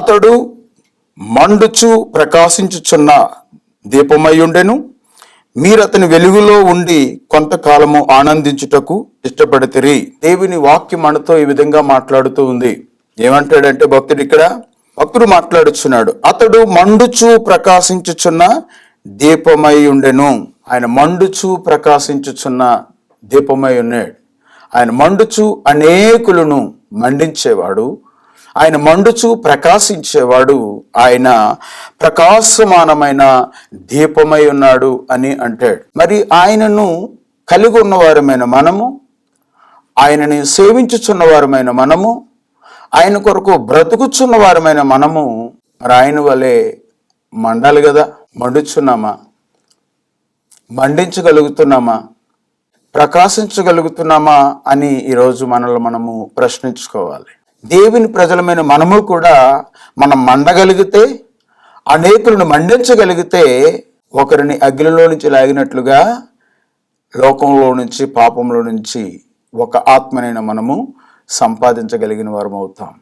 అతడు మండుచు ప్రకాశించుచున్న దీపమై ఉండెను. మీరు అతని వెలుగులో ఉండి కొంతకాలము ఆనందించుటకు ఇష్టపడితిరి. దేవుని వాక్యం మనతో ఈ విధంగా మాట్లాడుతూ ఉంది. ఏమంటాడంటే భక్తుడు మాట్లాడుచున్నాడు, అతడు మండుచు ప్రకాశించుచున్న దీపమై ఉండెను. ఆయన మండుచు ప్రకాశించుచున్న దీపమై ఉన్నాడు. ఆయన మండుచు అనేకులను మండించేవాడు. ఆయన మండుచు ప్రకాశించేవాడు. ఆయన ప్రకాశమానమైన దీపమై ఉన్నాడు అని అంటాడు. మరి ఆయనను కలిగి ఉన్నవారమైన మనము, ఆయనని సేవించుచున్న వారమైన మనము, ఆయన కొరకు బ్రతుకుచున్న వారమైన మనము మరి ఆయన వలె మండాలి కదా. మండుచున్నామా? మండించగలుగుతున్నామా? ప్రకాశించగలుగుతున్నామా అని ఈరోజు మనల్ని మనము ప్రశ్నించుకోవాలి. దేవుని ప్రజలమైన మనము కూడా మనం మండగలిగితే, అనేకులను మండించగలిగితే, ఒకరిని అగ్నిలో నుంచి లాగినట్లుగా లోకంలో నుంచి, పాపంలో నుంచి ఒక ఆత్మనైనా మనము సంపాదించగలిగిన వారం అవుతాం.